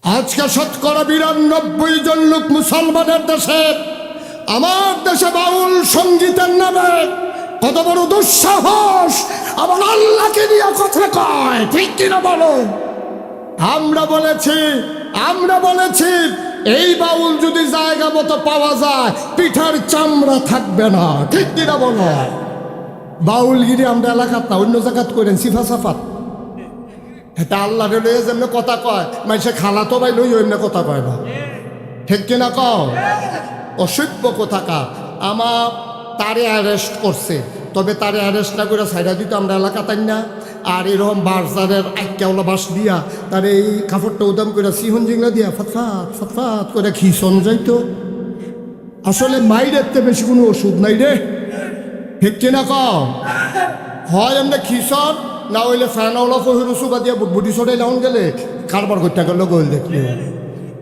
আজকে শতকরা ৯২ জন লোক মুসলমানের দেশে, আমার দেশে বাউল সঙ্গীতের নামে কত বড় দুঃসাহস আবার আল্লাহকে নিয়ে কথা কয়, ঠিক কিনা বলো? আমরা বলেছি এই বাউল যদি জায়গা মতো পাওয়া যায় পিঠার চামড়া থাকবে না, ঠিক কিনা বলো? বাউলগিরি আমরা এলাকাত না, অন্য জায়গাত করেন সিফা সাফাত। এটা আল্লাহ লইয়ে যেমন কথা কয়, মানুষে খালা তো ভাই লই অন্য কথা কয় না, ঠিক কিনা কও? অসভ্য কোথাকার। আমার তারে অ্যারেস্ট করছে, তবে তারে অ্যারেস্ট না করে সাইডা দিত আমরা এলাকা তাই না। আর এরকম বাজারের আইকাওলা বাস দিয়া তার এই কাপড়টা উদাম করে সিহন জিংলা দিয়া ফটফাট ফটফাট করে খিসন যাইতো। আসলে মাইরের তে বেশি কোনো ওষুধ নাই রে, ঠিক কিনা কও? হয় এমনি খিসন, না হইলে ফ্যানওয়ালা ফহিরু সুবা দিয়া বুটবুটি সরাই লাউন গেলে কারবার করতে গেল গোল দেখলে,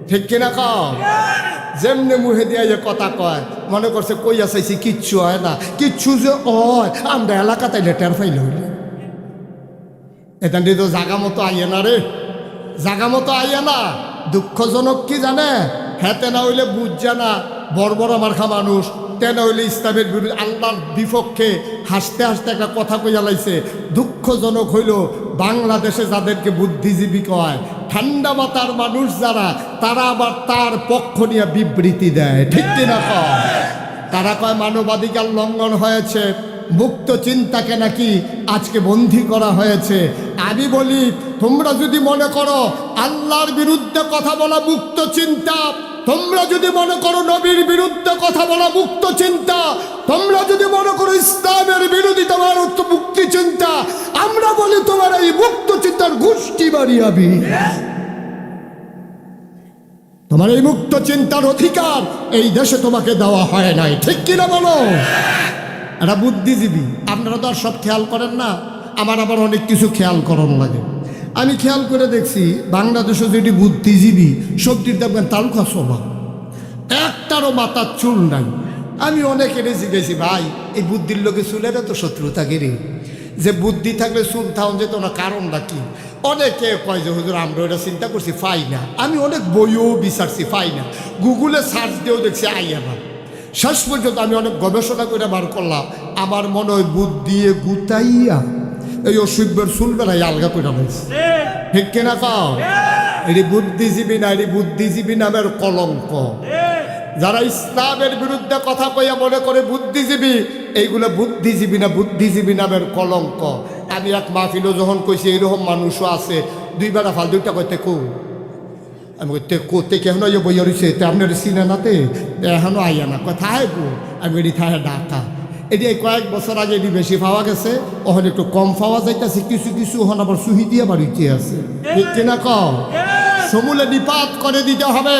ঠিক কিনা কও? যেমনি মুহে দিয়া যে কথা কয় মনে করছে কইয়া চাইছি কিচ্ছু হয় না, কিচ্ছু যে হয় আমরা এলাকা তাইলে টের ফাইল হইলে। এটা তো জাগা মতো আইয়ে না রে, জাগা মতো আইয়ে না। দুঃখজনক কি জানে, হেতে না হইলে বুঝছে না বর্বর মার্খা মানুষ, তেন হইলে ইসলামের বিরুদ্ধে আল্লাহর বিপক্ষে হাসতে হাসতে একটা কথা কইয়া লাইছে। দুঃখজনক হইল বাংলাদেশে যাদেরকে বুদ্ধিজীবী কয়, ঠান্ডা মাথার মানুষ যারা, তারা আবার তার পক্ষ নিয়ে বিবৃতি দেয়, ঠিক কিনা কয়? তারা কয় মানবাধিকার লঙ্ঘন হয়েছে, মুক্ত চিন্তাকে নাকি আজকে বন্দী করা হয়েছে। আমি বলি তোমরা যদি মনে করো আল্লাহর বিরুদ্ধে কথা বলা মুক্ত চিন্তা, তোমরা যদি মনে করো নবীর বিরুদ্ধে কথা বলা মুক্ত চিন্তা, তোমরা যদি মনে করো ইসলামের বিরোধিতা মুক্তি চিন্তা, আমরা বলি তোমার এই মুক্ত চিন্তার গোষ্ঠী বাড়িয়াবি। তোমার এই মুক্ত চিন্তার অধিকার এই দেশে তোমাকে দেওয়া হয় নাই, ঠিক কিনা বলো? এটা বুদ্ধিজীবী, আপনারা তো আর সব খেয়াল করেন না, আমার আবার অনেক কিছু খেয়াল করানো লাগে। আমি খেয়াল করে দেখছি বাংলাদেশে যেটি বুদ্ধিজীবী সবটির দেখবেন তালুকা স্বভাব, একটারও মাথার চুল নাই। আমি অনেকের জিজ্ঞেসি, ভাই এই বুদ্ধির লোকে চুলের তো শত্রুতা গেরে, যে বুদ্ধি থাকলে চুল থাউন যেত না, কারণটা কি? অনেকে কয় যে হুজুর আমরা ওটা চিন্তা করছি, পাই না। আমি অনেক বইও বিচারছি, পাই না। গুগলে সার্চ দিয়েও দেখছি আইয়া না। শেষ পর্যন্ত আমি অনেক গবেষণা করে বার করলাম, আমার মনে হয় বুদ্ধি গুতাইয়া এই অসভ্যের চুল বেড়াই আলগা করে হয়েছে, ঠিক কিনা কও? এটি বুদ্ধিজীবী না, এটি বুদ্ধিজীবী নামের কলঙ্ক। যারা ইসলামের বিরুদ্ধে কথা কইয়া মনে করে বুদ্ধিজীবী, এইগুলো বুদ্ধিজীবী না, বুদ্ধিজীবী নামের কলঙ্ক। আমি এক মাহফিলও যখন কইছি এইরকম মানুষও আছে, দুই বেড়া ফাল দুইটা কইতে কো, আমি কইতে কোতে কেন বইয়া রয়েছে তে আপনার সিনে নাতে এখনো আইয়া না, কোথায় গো? আমি এটি থাহে ডাকা। এটি এই কয়েক বছর আগে এটি বেশি পাওয়া গেছে, ওখানে একটু কম পাওয়া যাইতেছে, কিছু কিছু ওখানে আবার সুহি দিয়ে বাড়িতে আছে, ঠিক কিনা কও? সমূলে নিপাত করে দিতে হবে।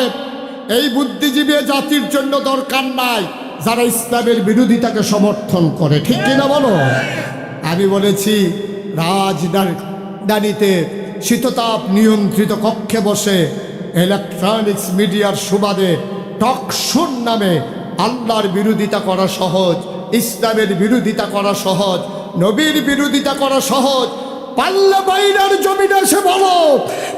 এই বুদ্ধিজীবী জাতির জন্য দরকার নাই যারা ইসলামের বিরোধিতাকে সমর্থন করে, ঠিক কিনা বলো? আমি বলেছি রাজধানীতে শীততাপ নিয়ন্ত্রিত কক্ষে বসে ইলেকট্রনিক্স মিডিয়ার সুবাদে টকশোর নামে আল্লাহর বিরোধিতা করা সহজ, ইসলামের বিরোধিতা করা সহজ, নবীর বিরোধিতা করা সহজ। পাল্লা বাইরের জমিনে এসে বলো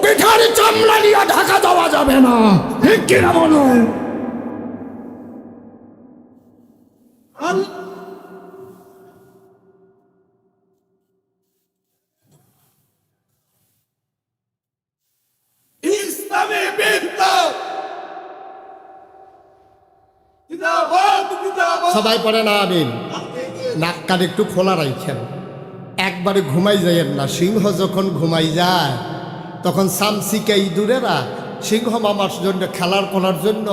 পিঠার চামড়া নিয়ে ঢাকা দেওয়া যাবে না, ঠিক কিনা বলো? সবাই পড়ে না আমিন। নাক কান একটু খোলা রাখেন, একবারে ঘুমাই যাইয়েন না। সিংহ যখন ঘুমাই যায় তখন সামসিকা ইঁদুরেরা সিংহ মামার জন্য খেলার করার জন্য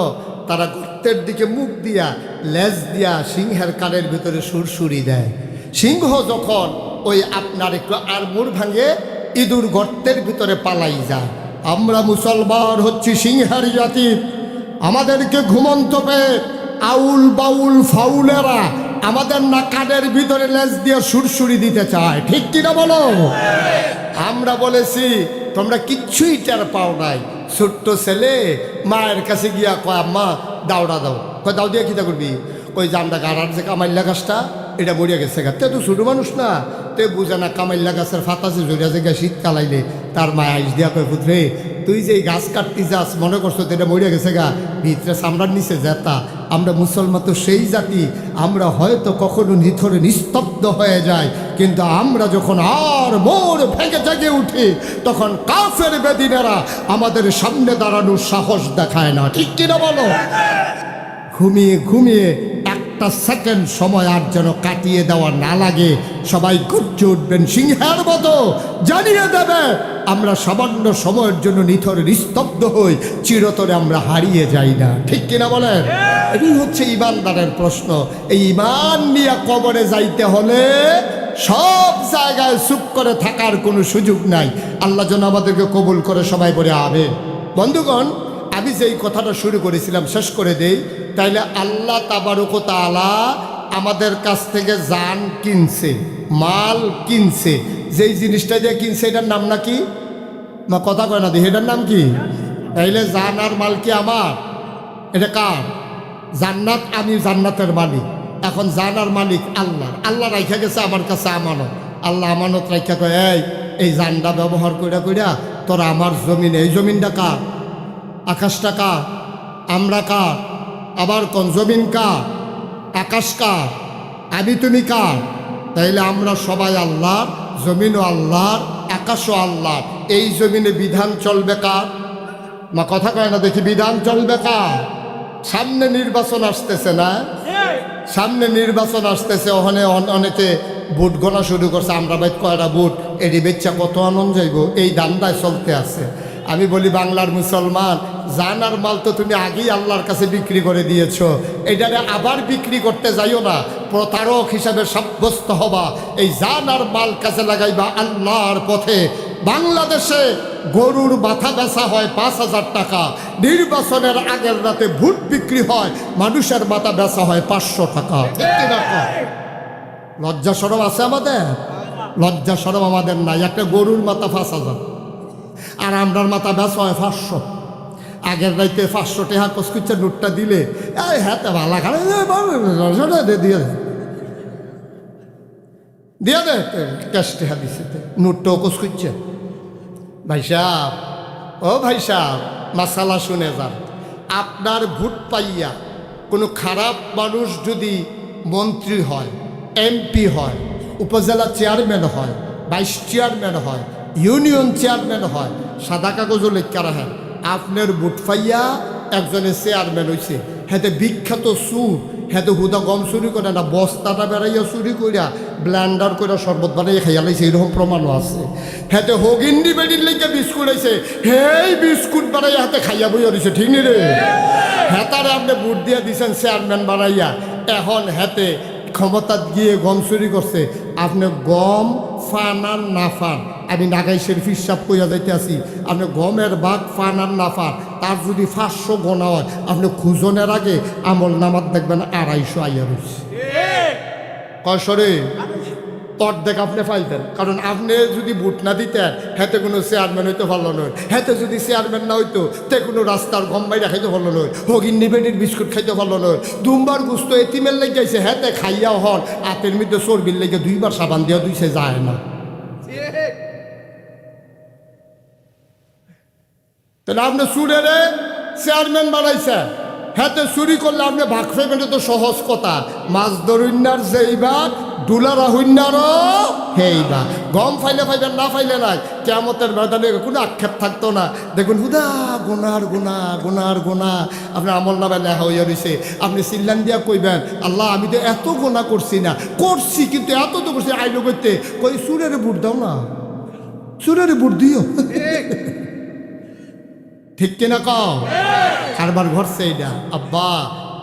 তারা গর্তের দিকে মুখ দিয়া লেজ দিয়া সিংহের কানের ভিতরে সুরসুরি দেয়। সিংহ যখন ওই আপনার একটু আড়মুড় ভাঙে ইঁদুর গর্তের ভিতরে পালাই যায়। আমরা মুসলমান হচ্ছি সিংহের জাতি, আমাদেরকে ঘুমন্ত পেয়ে আউল বাউল ফাউলেরা আমাদের না কানের ভিতরে লেজ দিয়ে সুরসুরি দিতে চায়, ঠিক কিনা বলো? আমরা বলেছি তোমরা কিচ্ছুই টের পাও নাই। ছোট্ট ছেলে মায়ের কাছে গিয়া কয় আম্মা দাওড়া দাও, কয় দাও দিয়ে কিতা করবি? কই যে আমরা গাড়ার যে কামাইল্লা গাছটা এটা মরিয়া গেছে গা, তে তো ছোটো মানুষ না, তে বুঝে না কামাইল্লা গাছের ফাতাসে জড়িয়া যে শীত কালাইলে তার মায় আইস দিয়া কয় পুত্রে তুই যে এই গাছ কাটতে যাস মনে করছো তো এটা মরিয়া গেছে গা, ভিতরে চামড়ার নিচে যেতা। আমরা মুসলমান তো সেই জাতি, আমরা হয়তো কখনো নিথরে নিস্তব্ধ হয়ে যায়, কিন্তু আমরা যখন আর মোর ভেঙে জেগে উঠি তখন কাফের বেদিনেরা আমাদের সামনে দাঁড়ানোর সাহস দেখায় না, ঠিক কিনা বলো? ঘুমিয়ে ঘুমিয়ে একটা সেকেন্ড সময় আর যেন কাটিয়ে দেওয়া না লাগে। সবাই গর্জে উঠবেন সিংহের মতো, জানিয়ে দেবে আমরা সামান্য সময়ের জন্য নিথরে নিস্তব্ধ হই, চিরতরে আমরা হারিয়ে যাই না, ঠিক কিনা বলেন? এটাই হচ্ছে ইমানদারের প্রশ্ন। এই ইমান নিয়ে কবরে যাইতে হলে সব জায়গায় চুপ করে থাকার কোনো সুযোগ নাই। আল্লাহ যেন আমাদেরকে কবুল করে, সবাই বলে আমিন। বন্ধুগণ, আমি যেই কথাটা শুরু করেছিলাম শেষ করে দেই। তাইলে আল্লাহ তাবারক ওয়া তাআলা আমাদের কাছ থেকে জান কিনছে, মাল কিনছে। যেই জিনিসটা দিয়ে কিনছে এটার নাম নাকি, না কথা কয় না, এটার নাম কি? তাইলে জান আর মাল কি আমার? এটা কার? জান্নাত, আমি জান্নাতের মালিক। এখন জান আর মালিক আল্লাহ। আল্লাহ রাইখা গেছে আমার কাছে আমানত। আল্লাহ আমানত রাইখা কয় এই জানটা ব্যবহার কইরা কইরা তোরা আমার জমিনে, এই জমিনটা কার? আকাশটা কার? আমরা কার? আবার কোন জমিন কার? আকাশ কার? আমি তুমি কার? তাইলে আমরা সবাই আল্লাহর, জমিনও আল্লাহর, আকাশও আল্লাহর। এই জমিনে বিধান চলবে কার? মা কথা কয় না দেখি, বিধান চলবে কার? সামনে নির্বাচন আসতেছে না, সামনে নির্বাচন আসতেছে। ওখানে অনেকে ভোট গোনা শুরু করছে, আমরা বাইত কয়টা ভোট, এটি বেচ্চা কত আনন্দ যাইব, এই দান্দায় চলতে আছে। আমি বলি বাংলার মুসলমান, জান আর মাল তো তুমি আগেই আল্লাহর কাছে বিক্রি করে দিয়েছ, এটারে আবার বিক্রি করতে যাইও না, প্রতারক হিসাবে সাব্যস্ত হবা। এই জান আর মাল কাছে লাগাইবা আল্লাহর পথে। বাংলাদেশে গরুর মাথা বেচা হয় 5,000 টাকা, নির্বাচনের আগের রাতে ভোট বিক্রি হয়, মানুষের মাথা বেচা হয় 500 টাকা। ঠিক কিনা? লজ্জা শরম আছে আমাদের? লজ্জা শরম আমাদের নাই। একটা গরুর মাথা 5,000 আর আমরার মাথা বেচা হয় 500। আগের রাইতে 500 টাকা কসকুচ্ছের নোটটা দিলে হ্যাঁ ভালো খারাপ দিয়ে দে ক্যাশ টাকা দিছে, নোটটাও কসকুচ্ছে। ভাই সাহেব, ও ভাই সাহেব, মাসালা শুনে যান। আপনার ভোট পাইয়া কোনো খারাপ মানুষ যদি মন্ত্রী হয়, এমপি হয়, উপজেলা চেয়ারম্যান হয়, ভাইস চেয়ারম্যান হয়, ইউনিয়ন চেয়ারম্যান হয়, সাদা কাগজও লেখা রাখেন আপনার ভোট পাইয়া একজনের চেয়ারম্যান হয়েছে, হেতে বিখ্যাত সুর, হেতে হুদা গম চুরি করে না, বস্তাটা বেড়াইয়া চুরি করিয়া ব্ল্যান্ডার করে শরবত বানাইয়া খাইয়া লাইছে, এরকম প্রমাণও আছে। হেতে হগিন্ডি বেডির লেগে বিস্কুট আইছে, হেই বিস্কুট বানাইয়া হাতে খাইয়া বইয়া দিছে, ঠিক নি রে? হেতারে আপনি ভোট দিয়া দিছেন চেয়ারম্যান বানাইয়া, এখন হেতে ক্ষমতা গিয়ে গম চুরি করছে। আপনি গম ফান আর না ফান, আমি নাগাইশের ফিসাব কইয়া যাইতে আসি, আপনি গমের বাঘ ফান আর না ফান, তার যদি 500 গোনা হয়, আপনি খুঁজনের আগে আমল নামাত দেখবেন 250 আইয়া রয়েছে। কয়শরে অর্ধেক আপনি পাইতেন, কারণ আপনি যদি ভোট না দিতেন হেতে কোনো চেয়ারম্যান হইতে ভালো নয়, হেতে যদি চেয়ারম্যান না হইতো তে কোনো রাস্তার গম বাইরে খাইতে ভালো নয়, হগিন্নি বেডির বিস্কুট খাইতে ভালো নয়, দুমবার গুস্ত এতিমের লেগেছে হেতে খাইয়াও হন, হাতের মধ্যে চর্বির লেগে 2 বার সাবান দিয়া দুইছে যায় না। তাহলে আপনি চুরেরে চেয়ারম্যান বানাইছে, হাতে চুরি করলে আপনি ভাগ ফেবেন, তো সহজ কথা। মাছ ধরুন্নার যেইবার ডুলারা হইনারও হেইবা, গম ফাইলে ফাইবেন না ফাইলে নাই, কেয়ামতের ময়দানে কোনো আক্ষেপ থাকতো না। দেখুন হুদা গোনার গোনা, গোনার গোনা আপনার আমল নামে লেখা হইয়া রয়েছে। আপনি চিল্লান দিয়া কইবেন, আল্লাহ আমি তো এত গোনা করছি না, করছি কিন্তু এত তো করছি, আইলো করতে কই চুরের বুট দাও না, চুরের বুট দিও, ঠিক কিনা কও? কারবার ঘটছে এইটা। আব্বা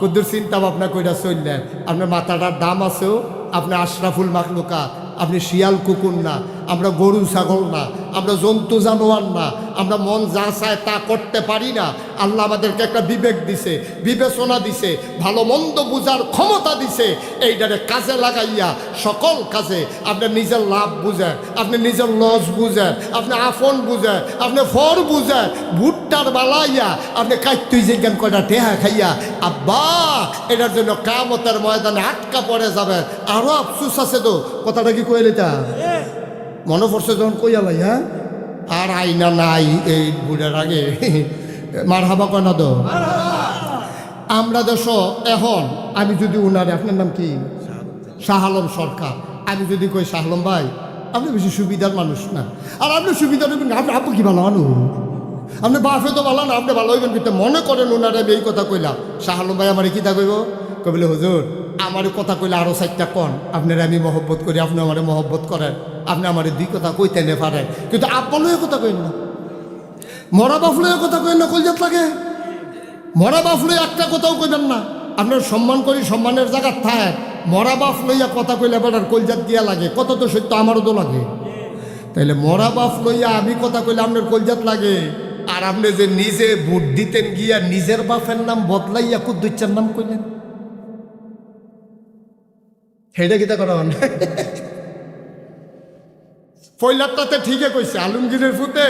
কুদ্দুর চিন্তা ভাবনা কইরা চললেন, আপনার মাথাটার দাম আছেও, আপনি আশরাফুল মাখলুকাত, আপনি শিয়াল কুকুর না, আমরা গরু ছাগল না, আমরা জন্তু জানোয়ার না, আমরা মন যা চায় তা করতে পারি না। আল্লাহ আমাদেরকে একটা বিবেক দিছে, বিবেচনা দিছে, ভালো মন্দ বুঝার ক্ষমতা দিছে। এইটারে কাজে লাগাইয়া সকল কাজে আপনি নিজের লাভ বুঝেন, আপনি নিজের লস বুঝেন, আপনি আফন বুঝেন, আপনি ফর বুঝেন, ভুট্টার বালাইয়া আপনি কাইতুই জিজ্ঞান কয়টা টেহা খাইয়া আব্বা এটার জন্য কামতের ময়দানে আটকা পড়ে যাবে। আরো আফসুস আছে তো, কথাটা কি কইলে তা মনে পড়ছে যখন কইয়ালাই, হ্যাঁ আর আইনা নাই এই বুড়ার আগে মার হাবা কয় না তো। আমরা দেশ এখন আমি যদি উনারে, আপনার নাম কি? শাহ আলম সরকার। আমি যদি কই শাহ আলম ভাই আপনি বেশি সুবিধার মানুষ না, আর আপনি সুবিধা নেবেন আপনি আপনি কি ভালো মানুষ, আপনি বাপে তো ভালো না, আপনি ভালো হইবেন। কিন্তু মনে করেন উনারে আমি এই কথা কইলাম, শাহ আলম ভাই আমার কি তা কইব, কইলে হুজুর আমার কথা কইলে আরো 4টা কন, আপনার আমি মহব্বত করি, আপনি আমার মহব্বত করেন, আপনি আমার 2 কথা কইতে নে পারেন, কিন্তু আপনার কথা কইন না, মরা বাফলে কথা কইন না, কলজাত লাগে মরা বাপ লইয়া একটা কথাও কইবেন না। আপনার সম্মান করি, সম্মানের জায়গা থাক, মরা বাপ লইয়া কথা কইলে বেটার কলজাত দিয়া লাগে, কত তো সত্য আমারও তো লাগে। তাইলে মরা বাপ লইয়া আমি কথা কইলে আপনার কলজাত লাগে, আর আপনি যে নিজে ভোট দিতেন গিয়া নিজের বাপের নাম বদলাইয়া কুদ্দুচ্চার নাম কইলেন, হেডে কিতা করা হন। পয়লারটাতে ঠিকই কইছে, আলমগীরের ফুটে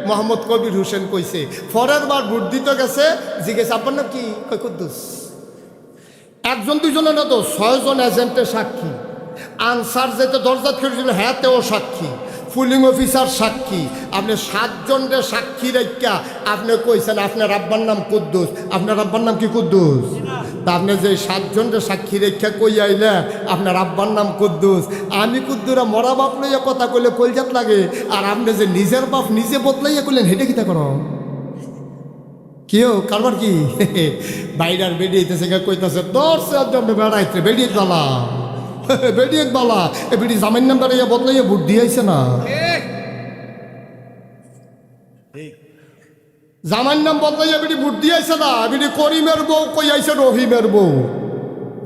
মোহাম্মদ কবির হোসেন কইছে, পরের বার ভোট দিতে গেছে জিজ্ঞেস আপনার নাম কি, কই কুদ্দুস। 1 2 না তো 6 জন এজেন্টের সাক্ষী, আনসার যেতে দরজা খেয়েছিল হ্যাঁ তেও সাক্ষী, পুলিং অফিসার সাক্ষী, আপনি 7 জনের সাক্ষী রেখা আপনি কইছেন আপনার আব্বার নাম কুদ্দুস, আপনার আব্বার নাম কি কুদ্দুস? তা আপনি যে 7 জনের সাক্ষী রেখা কই আইলে আপনার আব্বার নাম কুদ্দুস, আমি কুদ্দুরা মরা বাপ লইয়া কথা কইলে কলজাত লাগে, আর আপনি যে নিজের বাপ নিজে বদলাইয়া কইলেন হেঁটে কিতা করো কেউ কারবার কি বাইরার বেরিয়েছে কইতাছে তোর জন্য বেড়াইতে বেরিয়ে বালা বেরিয়ে বালা এ বেড়ি জামাইন নাম বেড়াইয়া বদলাইয়া ভোট দিয়েছে না, জামাইন নাম বদলাইয়া বেটি ভোট দিয়েছে না, বেটি করিমের বউ কই আইছে রহিমের বউ।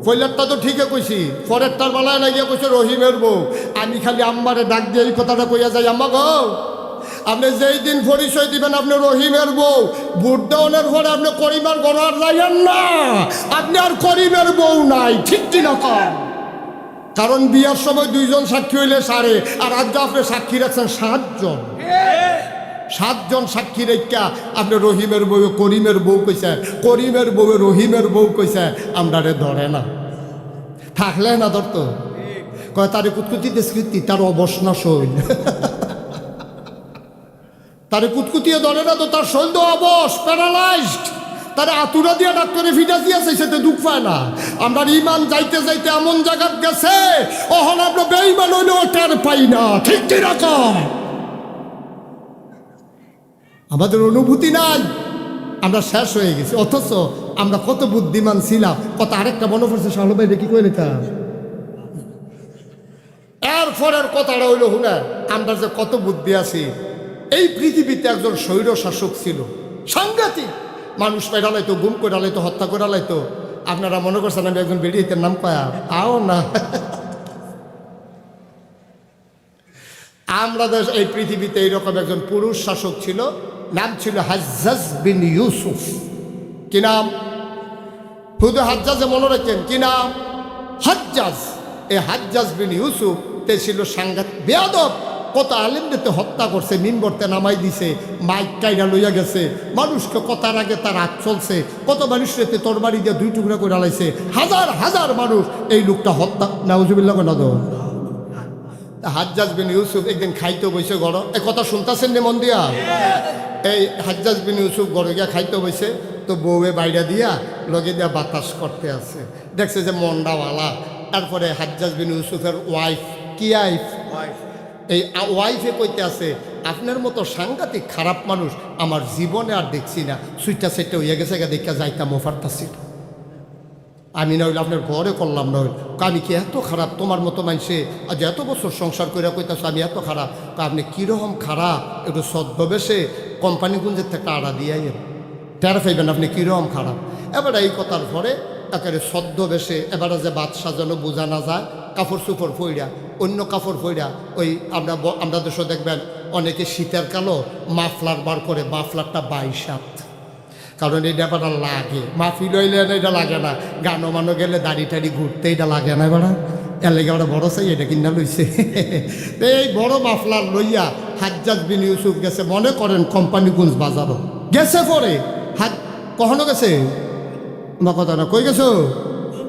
পয়লারটা তো ঠিকই কইছি, পরেরটার বেলায় লাগিয়ে কইছে রহিমের বউ। আমি খালি আম্মারে ডাক দিয়ে এই কথাটা কইয়া যাই, আম্মা গো আপনি যেই দিন পরিচয় দিবেন আপনি রহিমের বউ, ভোট দেওয়ানোর পরে আপনি করিমের ঘর আর যাইয়েন না, আপনি আর করিমের বউ নাই, ঠিক কিনা কন? কারণ বিয়ার সময় 2 জন সাক্ষী হইলে 4, আর আজ আপনি সাক্ষী রাখছেন 7 জন। 7 জন সাক্ষী রেখা আপনি রহিমের বউ করিমের বউ কইছে, করিমের বউ রহিমের বউ কইছে, আমরা রে ধরে না, থাকলে না ধরতো, কয় তারে কুতকুতিতে স্মৃতি তার অবসনা শৈল, তারে কুতকুতিয়ে ধরে না তো তার শৈল তো অবশ প্যারালাইজড, তারা আতুরা দিয়া ডাক্তারে ফিটা দিয়েছে, সেটা দুঃখ পায় না। আমরা ইমান যাইতে যাইতে এমন জায়গা গেছে ওহন আমরা বেঈমান হইলেও টের পাই না, ঠিক কিরকম আমাদের অনুভূতি নাই, আমরা শেষ হয়ে গেছি। অথচ আমরা কত বুদ্ধিমান ছিলাম, কত আরেকটা মনে পড়ছে শাহরুখ ভাই কি করে নিতাম, এরপরের কথাটা হইল হুনা আমরা যে কত বুদ্ধি আছি। এই পৃথিবীতে একজন স্বৈর শাসক ছিল, সাংঘাতিক, মানুষ পেড়া লাইতো, গুম করে লাইতো, হত্যা করে লাইতো। আপনারা মনে করছেন আমি একজন বেরিয়েতের নাম পায়া আও না, আমরা দেশ এই পৃথিবীতে এইরকম একজন পুরুষ শাসক ছিল, নাম ছিল হাজ্জাজ বিন ইউসুফ। কি নাম? শুধু হাজ্জাজে মনে রাখেন, কি নাম? হাজ্জাজ। এই হাজ্জাজ বিন ইউসুফ তে ছিল সাংঘাতিক বেয়াদব, কত আলেমদেরতে হত্যা করছে, মিম্বরতে নামাই দিছে, মাইক কাইরা লইয়া গেছে, মানুষকে কথার আগে তার হাত চলছে, কত মানুষের তরবারি দিয়ে 2 টুকরা করে আলাইছে, হাজার হাজার মানুষ এই লোকটা হত্যা, নাউজুবিল্লাহ না দো। হাজ্জাজ বিন ইউসুফ একদিন খাইতে বসে গড়, এ কথা শুনতেছেন নে মন দিয়া? এই হাজ্জাজ বিন ইউসুফ গড়ে গিয়া খাইতে বসে, তো বউয়ে বাইরা দিয়া লগে দিয়া বাতাস করতে আছে, দেখছে যে মন্ডাওয়ালা। তারপরে হাজ্জাজ বিন ইউসুফের ওয়াইফ, কি ওয়াইফ, এই ওয়াইফে কইতে আছে আপনার মতো সাংঘাতিক খারাপ মানুষ আমার জীবনে আর দেখছি না, সুইটা সেটা হইয়া গেছে দেখা যাইতাম ওফারতাছি, আমি না হইলে আপনার ঘরে করলাম না হইল, আমি কি এত খারাপ? তোমার মতো মানুষে আজ এত বছর সংসার করে কইতাছ আমি এত খারাপ, আপনি কীরকম খারাপ একটু ছদ্মবেশে কোম্পানিগুঞ্জের থেকে আড়া দিয়ে টের পাইবেন আপনি কীরকম খারাপ। এবার এই কথার পরে একেবারে ছদ্মবেশে এবারে যে বাদ সাজানো বোঝা না যায়, কাপড় চুপড় ফইরা, অন্য কাপড় ফইরা, ওই আমরা দেশও দেখবেন অনেকে শীতের কালো মাফলার বার করে, মাফলারটা 22 কারণ এটা বেড়া লাগে, মাহফিল হইলে এটা লাগে না, গানো মানো গেলে দাড়ি টাড়ি ঘুরতে এটা লাগে না বেড়া, এর লেগে আমরা বড় চাই এটা কিনা লইছে। এই বড় মাফলার লইয়া হাজ্জাজ বিন ইউসুফ গেছে, মনে করেন কোম্পানিগঞ্জ বাজারও গেছে, পরে কখনো গেছে বা কথা না, কই গেছো?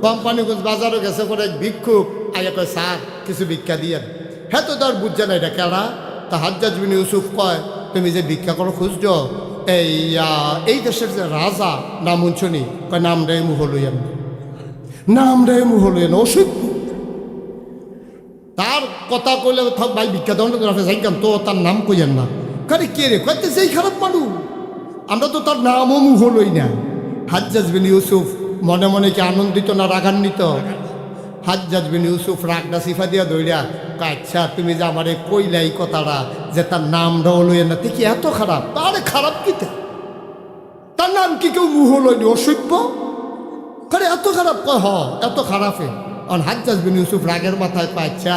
কোম্পানিগঞ্জ বাজারও গেছে, পরে এক ভিক্ষুক আইয়া কয় স্যার কিছু ভিক্ষা দিয়ে। হ্যাঁ তো তার বুঝছে না এটা কেনা। তা হাজ্জাজ বিন ইউসুফ কয় তুমি যে ভিক্ষা করো খুঁজছ, এই দেশের যে রাজা নাম উঞ্চনি, কয় নাম রে মুহ লইয়েন, নাম রে মুহ লইয়েন, অসভ্য। তার কথা কইলে থাক ভাই ভিক্ষা দণ্ড যাইতাম তো তার নাম কইয়েন না। কারে কে রে কইতে সেই খারাপ মানুষ, আমরা তো তার নামও মুহ লই না। হাজ্জাজ বিন ইউসুফ মনে মনে কি আনন্দিত না রাগান্বিত? হাজ্জাজ বিন ইউসুফ রাগটা সিফা দিয়া দৌড়া, আচ্ছা তুমি যে আমারে কইলা এই কথাটা যে তার নামটাও লইয়েন না, দেখি এত খারাপ? আরে খারাপ কি তার নাম কি কেউ মুহ লইনি, অসভ্য করে এত খারাপ? কয় হ এত খারাপে। হাজ্জাজ বিন ইউসুফ রাগের মাথায় কয় আচ্ছা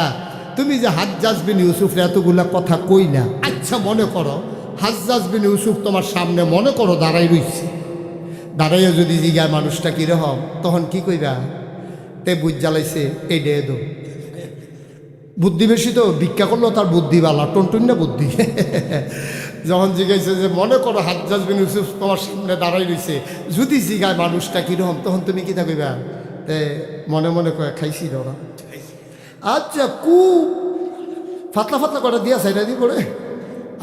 তুমি যে হাজ্জাজ বিন ইউসুফের এতগুলা কথা কইলা, আচ্ছা মনে করো হাজ্জাজ বিন ইউসুফ তোমার সামনে মনে করো দাঁড়াই রইছে, দাঁড়াইয়া যদি জিগায় মানুষটা কিরকম, তখন কি কইবা? তে বুঝ জ্বালাইছে এই ডে দো, বুদ্ধি বেশি তো ভিক্ষা করলো তার বুদ্ধি বালা, টনটন না বুদ্ধি। যখন জিগাইছে যে মনে করো হাজ্জাজ বিন ইউসুফ তোমার সামনে দাঁড়াই রইছে, যদি জিগায় মানুষটা কিরকম, তখন তুমি কি থাকবা? তে মনে মনে কয়ে খাইছি ধরা, আচ্ছা কু ফাতলা ফাতলা করে দিয়া সাইডা দি পড়ে,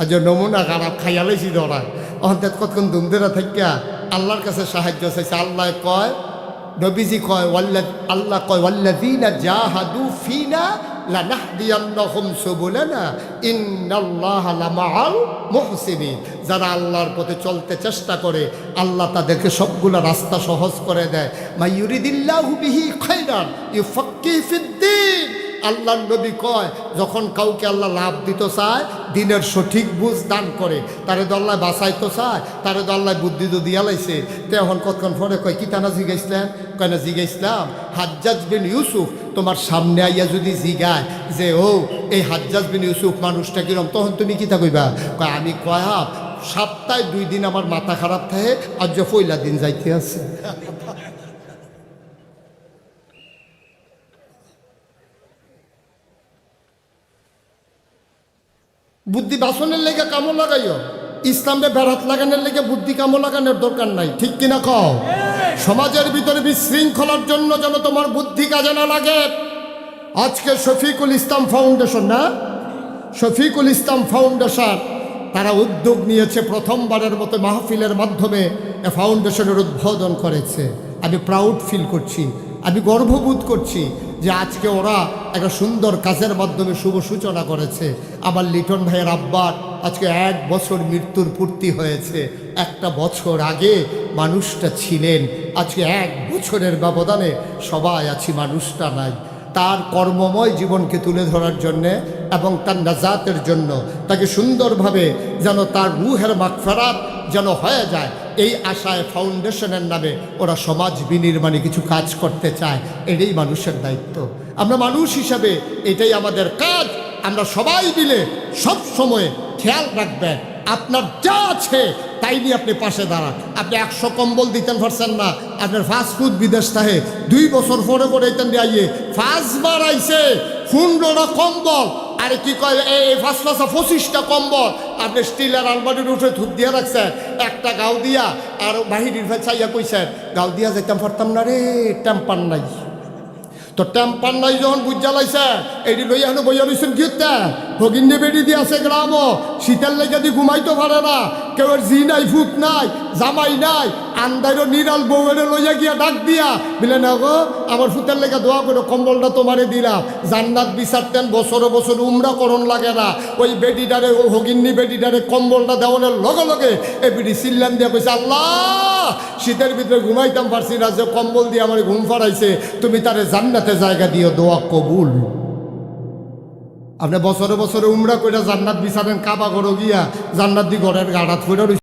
আজ নমুনা খারাপ খাইয়া লাইছি ধরা। অন্তেত কতক্ষণ দুমদেরা থাকিয়া আল্লাহর কাছে সাহায্য চাইছে। আল্লাহ কয়, নবীজি কয়, আল্লাহ কয় ওয়াল্লাযীনা জাহাদু ফিনা লানাহদিয়ান্নাহুম সুবুলানা ইন্নাল্লাহা লামাআল মুহসিনিন। যারা আল্লাহর পথে চলতে চেষ্টা করে আল্লাহ তাদেরকে সবগুলা রাস্তা সহজ করে দেয়। মাইয়ুরিদিল্লাহু বিহি খায়রান ইউফাক্কিহু ফিদ্দীন। আল্লাহর নবী কয় যখন কাউকে আল্লাহ লাভ দিতে চায়, দিনের সঠিক বুঝ দান করে, তারে তো আল্লাহ বাঁচাইতে চায়, তারে তো আল্লাহ বুদ্ধি তো দিয়া লাইছে। তো এখন কতক্ষণ পরে কয় কি টানা জিগাইছিলেন? কয় না জিগাইছিলাম হাজ্জাজ বিন ইউসুফ তোমার সামনে আইয়া যদি জিগায় যে ও এই হাজ্জাজ বিন ইউসুফ মানুষটা কিরম, তখন তুমি কি তা কইবা? কয় আমি কয়া সপ্তাহে 2 দিন আমার মাথা খারাপ থাকে, আজ যে পয়লা দিন যাইতে আছে। বুদ্ধি বাসনের লেগে কামো লাগাইও, ইসলামে বেড়াত লাগানোর লেগে বুদ্ধি কামো লাগানোর দরকার নাই, ঠিক কিনা কও? সমাজের ভিতরে বিশৃঙ্খলার জন্য যেন তোমার বুদ্ধি কাজে না লাগে। আজকে শফিকুল ইসলাম ফাউন্ডেশন, না শফিকুল ইসলাম ফাউন্ডেশন, তারা উদ্যোগ নিয়েছে প্রথমবারের মতো মাহফিলের মাধ্যমে এ ফাউন্ডেশনের উদ্বোধন করেছে। আমি প্রাউড ফিল করছি, আমি গর্ববোধ করছি যে আজকে ওরা একটা সুন্দর কাজের মাধ্যমে শুভ সূচনা করেছে। আমার লিটন ভাইয়ের আব্বার আজকে 1 বছর মৃত্যুর পূর্তি হয়েছে। 1 বছর আগে মানুষটা ছিলেন, আজকে 1 বছরের ব্যবধানে সবাই আছি, মানুষটা নাই। তার কর্মময় জীবনকে তুলে ধরার জন্যে এবং তার নাজাতের জন্য, তাকে সুন্দরভাবে যেন তার রুহের মাগফিরাত যেন হয়ে যায়, এই আশায় ফাউন্ডেশনের নামে ওরা সমাজ বিনির্মাণে কিছু কাজ করতে চায়। এটাই মানুষের দায়িত্ব। আমরা মানুষ হিসাবে এটাই আমাদের কাজ। আমরা সবাই মিলে সব সময় খেয়াল রাখবেন আপনার যা আছে তাই নিয়ে আপনি পাশে দাঁড়ান। আপনি 100 কম্বল দিতেন পারছেন না, আপনার ফাস্টফুড বিদেশ থাকে 2 বছর পরে পরে দিতেন দিয়ে 5 বার আইছে 15টা কম্বল, আরে কি কয় এই 25টা কম্বল আপনি স্টিলের আলমারির উঠে ধূপ দিয়ে রাখছেন, একটা গাও দিয়া আর বাহিরের ভাই চাইয়া কইছেন গাও দিয়া যেতাম পারতাম না রে, টেম্পার নাই। তো টেম্পার নাই যখন বুঝা লাইছে এটি লইয়া হেন বইয়া রয়েছেন গীতা ভগিন্যে বেড়ি দিয়ে আছে গ্রামও, শীতের লেগে দিয়ে ঘুমাইতে পারে না, কেউ জি নাই, ফুক নাই, জামাই নাই, আন্দাইরও নিরাল বউয়ের লইয়া গিয়া ডাক দিয়া বলে না গো আমার ফুতের লেগে দোয়া করো, কম্বলটা তোমারে দিলাম, জান্নাত বিচারতেন, বছরে বছর উমরা করণ লাগে না। ওই বেডিটারে ও হগিন্নি বেডিটারে কম্বলটা দেওয়ানোর লগে লগে এ বেডি চিল্লান দিয়া কইছে আল্লাহ শীতের ভিতরে ঘুমাইতাম পারছি না, যে কম্বল দিয়ে আমার ঘুম ফাড়াইছে, তুমি তারে জান্নাতে জায়গা দিও, দোয়া কবুল। আপনি বছরে বছরে উমরা কইরা জান্নাত বিচারেন, কাবা ঘর গিয়া জান্নাত দি ঘরের গাড়াত ফিরে